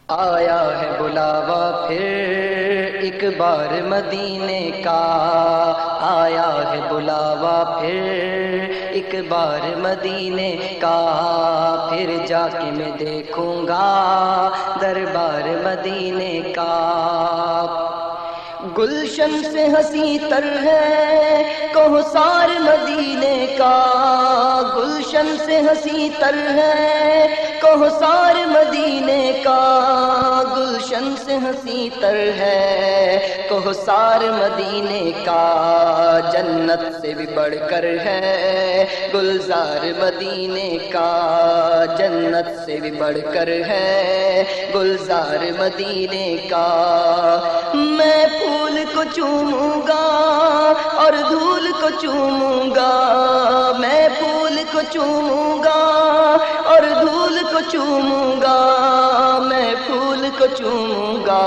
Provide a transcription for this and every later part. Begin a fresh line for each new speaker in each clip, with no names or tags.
آیا ہے بلاوا پھر ایک بار مدینے کا، آیا ہے بلاوا پھر ایک بار مدینے کا، پھر جا کے میں دیکھوں گا دربار مدینے کا۔ گلشن سے ہنسی تر ہے کوثر مدینے کا، گلشن سے ہنسی تر ہے کوثر مدینے کا، گلشن سے ہنسی تر ہے کوثر مدینے کا، جنت سے بھی بڑھ کر ہے گلزار مدینے کا، جنت سے بھی بڑھ کر ہے گلزار مدینے کا۔ میں پھول کو چوموں گا اور دھول کو چوموں گا، میں پھول کو چوموں گا اور دھول کو چوموں گا، میں پھول کو چوموں گا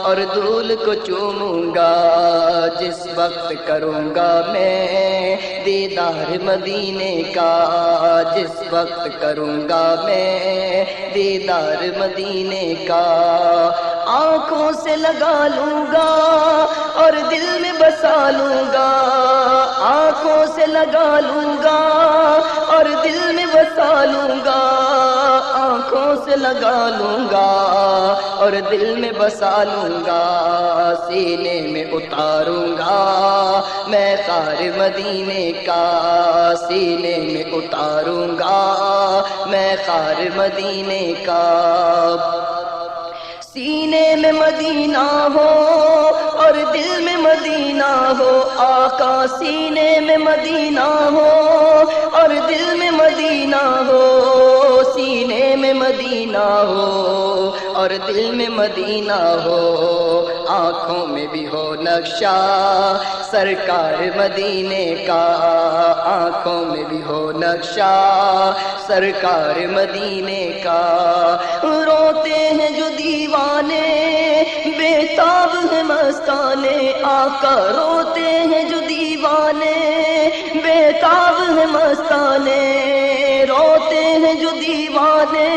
اور دھول کو چوموں گا، جس وقت کروں گا میں دیدار مدینے کا، جس وقت کروں گا میں دیدار مدینے کا۔ آنکھوں سے لگا لوں گا اور دل میں بسا لوں گا، آنکھوں سے لگا لوں گا اور دل میں بسا لوں گا، آنکھوں سے لگا لوں گا اور دل میں بسا لوں گا، سینے میں اتاروں گا میں خار مدینے کا، سینے میں اتاروں گا میں خار مدینے کا۔ سینے میں مدینہ ہو اور دل میں مدینہ ہو، آقا سینے میں مدینہ ہو اور دل میں مدینہ ہو، سینے میں مدینہ ہو اور دل میں مدینہ ہو، آنکھوں میں بھی ہو نقشہ سرکار مدینے کا، آنکھوں میں بھی ہو نقشہ سرکار مدینے کا۔ روتے ہیں جو دیوانے بے تاب ہے مستانے، آقا روتے ہیں جو دیوانے بے تاب ہے مستانے، روتے ہیں جو دیوانے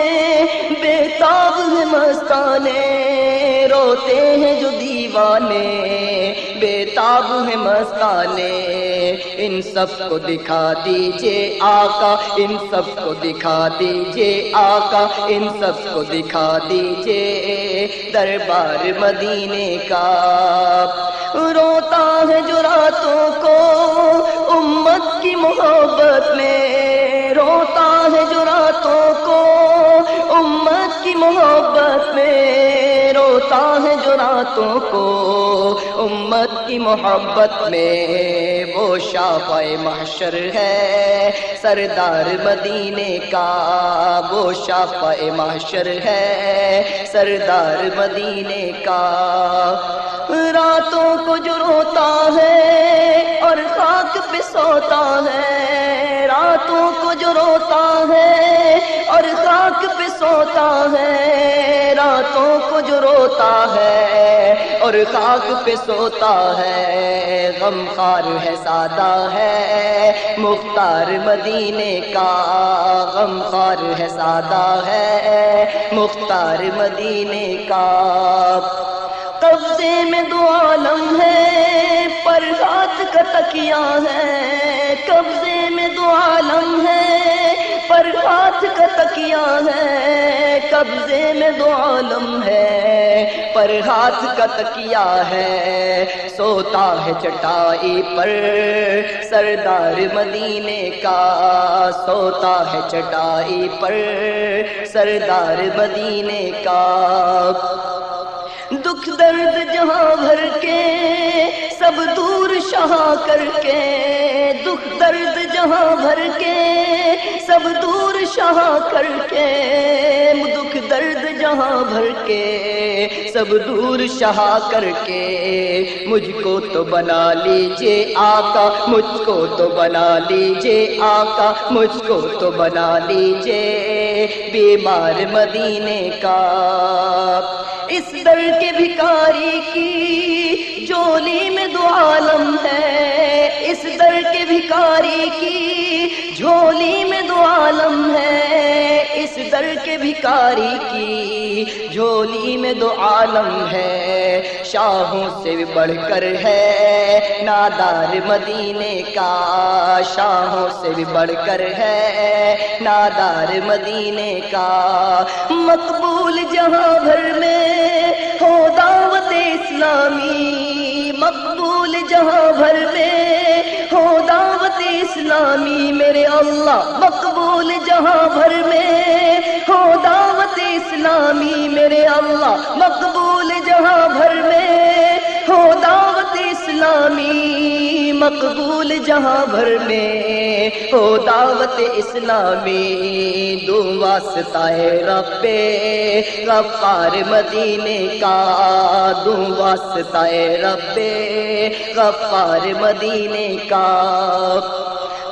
بے تاب ہے مستانے، روتے ہیں جو دیوانے بے تاب ہے مستانے۔ ان سب کو دکھا دیجئے آقا، ان سب کو دکھا دیجئے آقا، ان سب کو دکھا دیجئے دربار مدینے کا۔ روتا ہے جو راتوں کو امت کی محبت میں، روتا ہے جو راتوں کو امت کی محبت میں، روتا ہے جو راتوں کو امت کی محبت میں، وہ شافع محشر ہے سردار مدینے کا، وہ شافع محشر ہے سردار مدینے کا۔ راتوں کو جو روتا ہے اور خاک پہ سوتا ہے، راتوں کو جو روتا ہے اور خاک پہ سوتا ہے، راتوں کو جو روتا ہے اور خاک پہ سوتا ہے، غم خوار ہے سادہ ہے مختار مدینے کا، غم خوار ہے سادہ ہے مختار مدینے کا۔ قبضے میں دو عالم ہے پر ہاتھ کا تکیہ ہے، قبضے میں دو عالم ہے پر ہاتھ کا تکیہ ہے، قبضے میں دو عالم ہے پر ہاتھ کا تکیہ ہے، سوتا ہے چٹائی پر سردار مدینے کا، سوتا ہے چٹائی پر سردار مدینے کا۔ دکھ درد جہاں بھر کے سب دور شہا کر کے، دکھ درد جہاں بھر کے سب دور شہا کر کے، دکھ درد جہاں بھر کے سب دور شہا کر کے، مجھ کو تو بنا لیجئے آقا، مجھ کو تو بنا لیجئے آقا، مجھ کو تو بنا لیجئے بیمار مدینے کا۔ اس در کے بھکاری کی جولی میں دو عالم ہے، اس در کے بھکاری کی جھولی میں دو عالم ہے، اس در کے بھکاری کی جھولی میں دو عالم ہے، شاہوں سے بھی بڑھ کر ہے نادار مدینے کا، شاہوں سے بھی بڑھ کر ہے نادار مدینے کا۔ مقبول جہاں بھر میں ہو دعوت اسلامی، مقبول جہاں بھر میں ہو دعوت اسلامی میرے اللہ، مقبول جہاں بھر میں ہو دعوت اسلامی میرے اللہ، مقبول جہاں بھر میں ہو دعوت اسلامی، مقبول جہاں بھر میں ہو دعوت اسلامی۔ دو واسطہ رب غفار مدینے کا، دو واسطہ رب غفار مدینے کا۔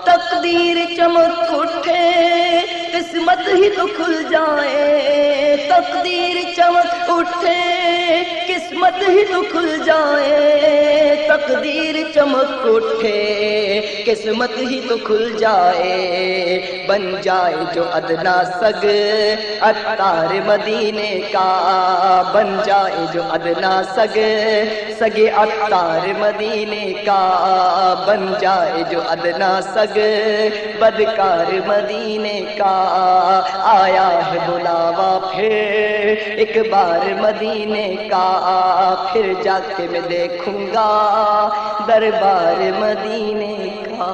تقدیر چمک اٹھے قسمت ہی تو کھل جائے، تقدیر چمک اٹھے قسمت ہی تو کھل جائے، تقدیر چمک اٹھے قسمت ہی تو کھل جائے، بن جائے جو ادنا سگ عطار مدینے کا، بن جائے جو ادنا سگ عطار مدینے کا، بن جائے جو ادنا سگ بدکار مدینے کا۔ آیا ہے بلاوا پھر ایک بار مدینے کا، پھر جا کے میں دیکھوں گا دربار مدینے کا۔